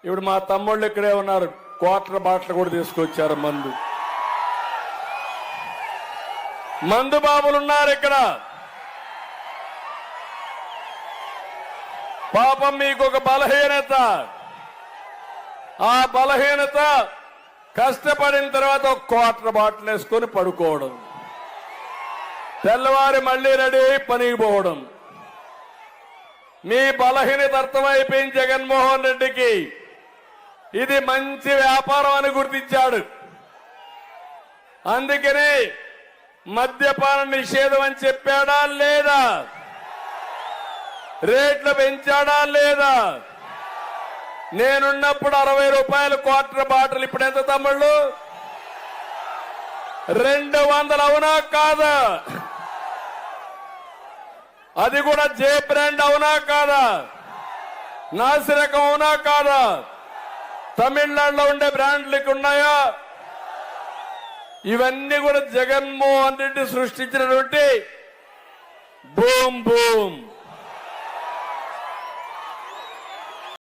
ఇప్పుడు మా తమ్ముళ్ళు ఇక్కడే ఉన్నారు, క్వార్టర్ బాటిల్ కూడా తీసుకొచ్చారు. మందు బాబులు ఉన్నారు ఇక్కడ. పాపం మీకు ఒక బలహీనత, ఆ బలహీనత కష్టపడిన తర్వాత ఒక క్వార్టర్ బాటిల్ వేసుకొని పడుకోవడం, తెల్లవారి మళ్లీ రెడీ అయి పనికి పోవడం. మీ బలహీనత అర్థమైపోయింది జగన్మోహన్ రెడ్డికి. ఇది మంచి వ్యాపారం అని గుర్తించాడు. అందుకని మద్యపాన నిషేధం అని చెప్పాడా లేదా? రేట్లు పెంచాడా లేదా? నేనున్నప్పుడు 60 రూపాయలు క్వార్టర్ బాటిల్, ఇప్పుడు ఎంత తమ్ముళ్ళు? 200. అవునా కాదా? అది కూడా జే బ్రాండ్ అవునా కాదా? నాసిరకం అవునా కాదా? తమిళనాడులో ఉండే బ్రాండ్లకు ఉన్నాయా? ఇవన్నీ కూడా జగన్మోహన్ రెడ్డి సృష్టించినటువంటి బూమ్ బూమ్